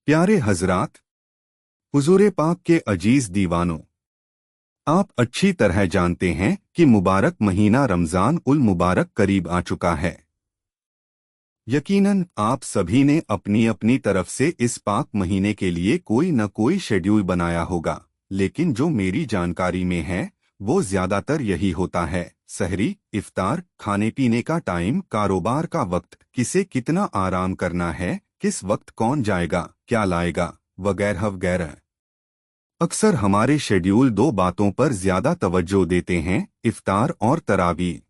प्यारे हजरात, हुजूर पाक के अजीज दीवानों, आप अच्छी तरह जानते हैं कि मुबारक महीना रमज़ान उल मुबारक करीब आ चुका है। यकीनन आप सभी ने अपनी अपनी तरफ से इस पाक महीने के लिए कोई न कोई शेड्यूल बनाया होगा, लेकिन जो मेरी जानकारी में है वो ज़्यादातर यही होता है: सहरी, इफ्तार, खाने पीने का टाइम, कारोबार का वक्त, किसे कितना आराम करना है, किस वक्त कौन जाएगा, क्या लाएगा, वगैरह वगैरह। अक्सर हमारे शेड्यूल दो बातों पर ज्यादा तवज्जो देते हैं: इफ्तार और तरावी।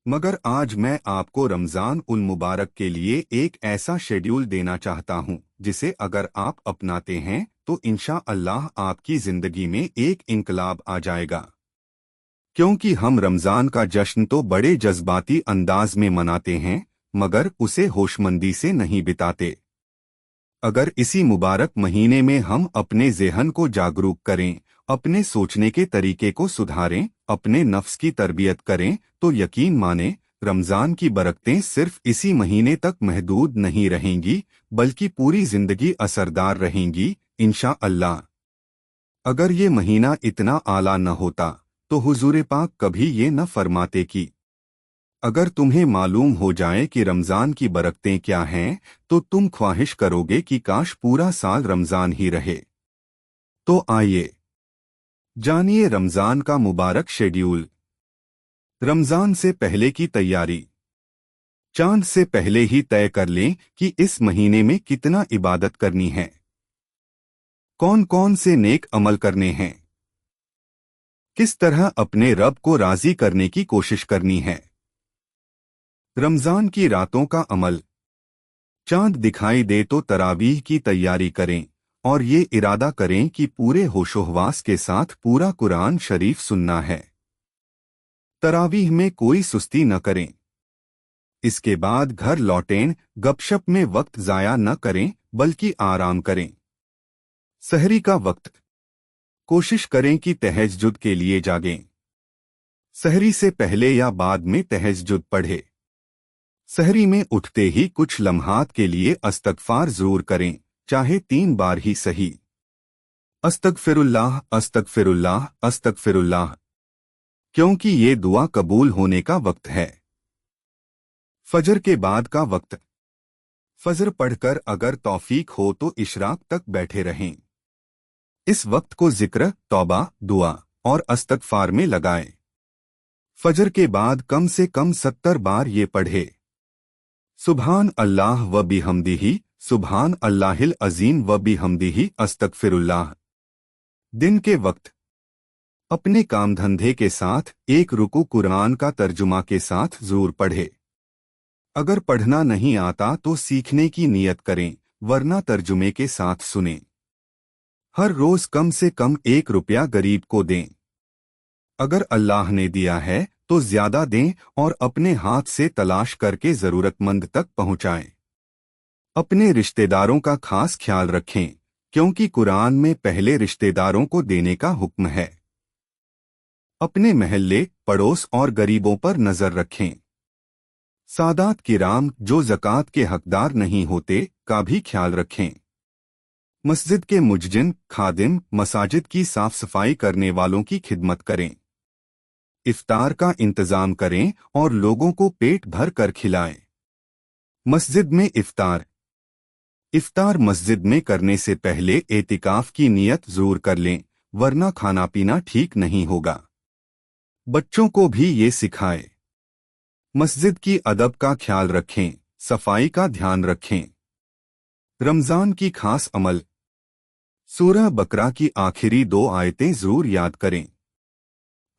मगर आज मैं आपको रमज़ान उल मुबारक के लिए एक ऐसा शेड्यूल देना चाहता हूं जिसे अगर आप अपनाते हैं तो इंशा अल्लाह आपकी जिंदगी में एक इनकलाब आ जाएगा। क्योंकि हम रमज़ान का जश्न तो बड़े जज्बाती अंदाज में मनाते हैं, मगर उसे होशमंदी से नहीं बिताते। अगर इसी मुबारक महीने में हम अपने ज़हन को जागरूक करें, अपने सोचने के तरीके को सुधारें, अपने नफ्स की तरबियत करें, तो यकीन माने रमज़ान की बरकतें सिर्फ इसी महीने तक महदूद नहीं रहेंगी, बल्कि पूरी जिंदगी असरदार रहेंगी इंशा अल्लाह। अगर ये महीना इतना आला न होता तो हुजूर पाक कभी ये न फरमाते कि अगर तुम्हें मालूम हो जाए कि रमज़ान की बरकतें क्या हैं तो तुम ख्वाहिश करोगे कि काश पूरा साल रमज़ान ही रहे। तो आइए जानिए रमज़ान का मुबारक शेड्यूल। रमज़ान से पहले की तैयारी। चांद से पहले ही तय कर लें कि इस महीने में कितना इबादत करनी है, कौन कौन से नेक अमल करने हैं, किस तरह अपने रब को राज़ी करने की कोशिश करनी है। रमज़ान की रातों का अमल। चांद दिखाई दे तो तरावीह की तैयारी करें और ये इरादा करें कि पूरे होशोहवास के साथ पूरा कुरान शरीफ सुनना है। तरावीह में कोई सुस्ती न करें। इसके बाद घर लौटें, गपशप में वक्त ज़ाया न करें बल्कि आराम करें। सहरी का वक्त। कोशिश करें कि तहज्जुद के लिए जागें। सहरी से पहले या बाद में तहज्जुद पढ़े। सहरी में उठते ही कुछ लम्हात के लिए अस्तगफार जरूर करें, चाहे 3 बार ही सही। अस्तगफिरुल्लाह, अस्तगफिरुल्लाह, अस्तगफिरुल्लाह, क्योंकि ये दुआ कबूल होने का वक्त है। फजर के बाद का वक्त। फजर पढ़कर अगर तौफीक हो तो इशराक तक बैठे रहें। इस वक्त को जिक्र, तौबा, दुआ और अस्तगफार में लगाएं। फजर के बाद कम से कम 70 बार ये पढ़े: सुभान अल्लाह व बिहम्दिही, सुभान अल्लाहिल अज़ीम व बिहम्दिही, अस्तगफिरुल्लाह। दिन के वक्त। अपने काम धंधे के साथ एक रुकू कुरान का तर्जुमा के साथ जरूर पढ़े। अगर पढ़ना नहीं आता तो सीखने की नियत करें, वरना तर्जुमे के साथ सुनें। हर रोज कम से कम 1 रुपया गरीब को दें। अगर अल्लाह ने दिया है तो ज्यादा दें और अपने हाथ से तलाश करके जरूरतमंद तक पहुंचाएं। अपने रिश्तेदारों का खास ख्याल रखें, क्योंकि कुरान में पहले रिश्तेदारों को देने का हुक्म है। अपने महल्ले, पड़ोस और गरीबों पर नजर रखें। सादात किराम जो ज़कात के हकदार नहीं होते का भी ख्याल रखें। मस्जिद के मुज्जिन, खादिम, मसाजिद की साफ सफाई करने वालों की खिदमत करें। इफ्तार का इंतजाम करें और लोगों को पेट भर कर खिलाएं। मस्जिद में इफ्तार। इफ्तार मस्जिद में करने से पहले एतिकाफ की नियत जरूर कर लें, वरना खाना पीना ठीक नहीं होगा। बच्चों को भी ये सिखाएं। मस्जिद की अदब का ख्याल रखें, सफाई का ध्यान रखें। रमज़ान की खास अमल। सूरह बकरा की आखिरी 2 आयतें जरूर याद करें।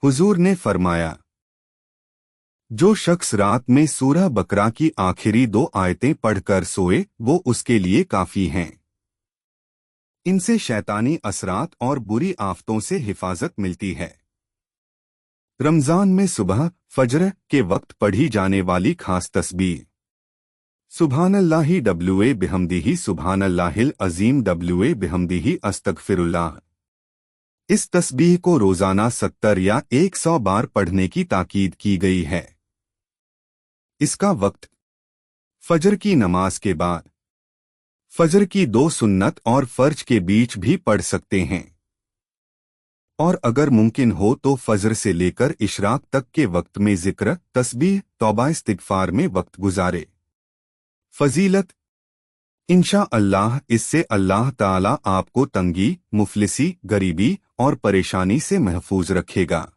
हुजूर ने फरमाया, जो शख्स रात में सूरह बकरा की आखिरी 2 आयतें पढ़कर सोए वो उसके लिए काफी हैं। इनसे शैतानी असरात और बुरी आफतों से हिफाजत मिलती है। रमज़ान में सुबह फजर के वक्त पढ़ी जाने वाली खास तस्बीह। सुभानल्लाहि वए बिहम्दिही, सुभानल्लाहिल अज़ीम वए बिहम्दिही, अस्तगफिरुल्लाह। इस तस्बीह को रोजाना 70 या 100 बार पढ़ने की ताकीद की गई है। इसका वक्त फजर की नमाज के बाद। फजर की 2 सुन्नत और फर्ज के बीच भी पढ़ सकते हैं, और अगर मुमकिन हो तो फजर से लेकर इशराक तक के वक्त में जिक्र, तस्बीह, तौबा, इस्तिगफार में वक्त गुजारे। फजीलत, इंशा अल्लाह इससे अल्लाह ताला आपको तंगी, मुफलिसी, गरीबी और परेशानी से महफूज रखेगा।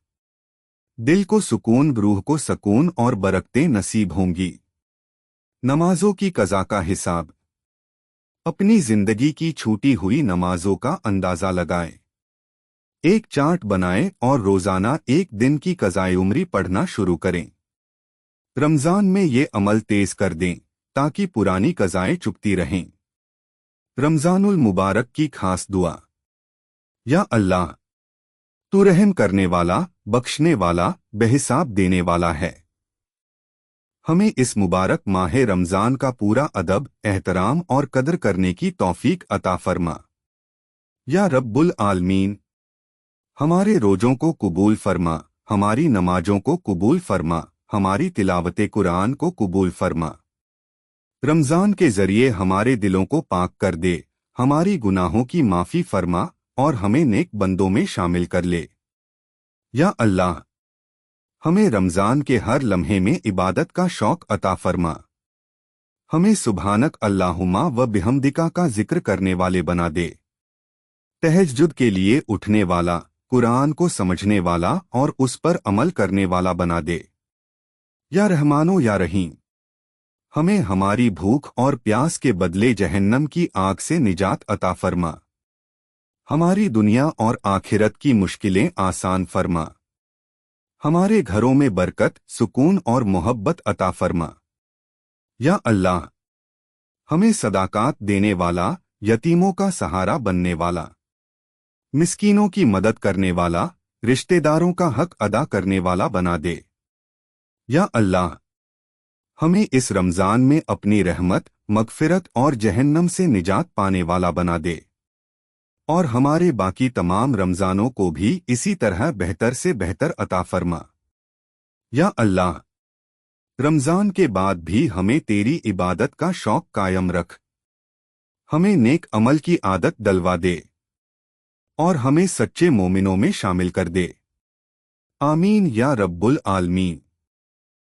दिल को सुकून, रूह को सकून और बरकतें नसीब होंगी। नमाजों की कज़ा का हिसाब। अपनी जिंदगी की छूटी हुई नमाजों का अंदाजा लगाएं। एक चार्ट बनाएं और रोजाना एक दिन की कज़ाए उम्री पढ़ना शुरू करें। रमजान में ये अमल तेज कर दें ताकि पुरानी कज़ाएं चुकती रहें। रमजानुल मुबारक की खास दुआ। या अल्लाह, तू रहम करने वाला, बख्शने वाला, बेहिसाब देने वाला है। हमें इस मुबारक माह रमजान का पूरा अदब, एहतराम और कदर करने की तौफीक अता फरमा। या रब्बुल आलमीन, हमारे रोजों को कबूल फरमा, हमारी नमाजों को कबूल फरमा, हमारी तिलावत कुरान को कबूल फरमा। रमजान के जरिए हमारे दिलों को पाक कर दे, हमारी गुनाहों की माफ़ी फरमा और हमें नेक बंदों में शामिल कर ले। या अल्लाह, हमें रमजान के हर लम्हे में इबादत का शौक अता फरमा। हमें सुब्हानक अल्लाहुम्मा व बिहम्दिका का जिक्र करने वाले बना दे। तहज्जुद के लिए उठने वाला, कुरान को समझने वाला और उस पर अमल करने वाला बना दे। या रहमानो या रहीम, हमें हमारी भूख और प्यास के बदले जहन्नम की आग से निजात अता फरमा। हमारी दुनिया और आखिरत की मुश्किलें आसान फरमा। हमारे घरों में बरकत, सुकून और मोहब्बत अता फरमा। या अल्लाह, हमें सदाकात देने वाला, यतीमों का सहारा बनने वाला, मिस्कीनों की मदद करने वाला, रिश्तेदारों का हक अदा करने वाला बना दे। या अल्लाह, हमें इस रमजान में अपनी रहमत, मगफिरत और जहन्नम से निजात पाने वाला बना दे, और हमारे बाकी तमाम रमजानों को भी इसी तरह बेहतर से बेहतर अता फरमा। या अल्लाह, रमजान के बाद भी हमें तेरी इबादत का शौक कायम रख, हमें नेक अमल की आदत डलवा दे और हमें सच्चे मोमिनों में शामिल कर दे। आमीन या रब्बुल आलमीन।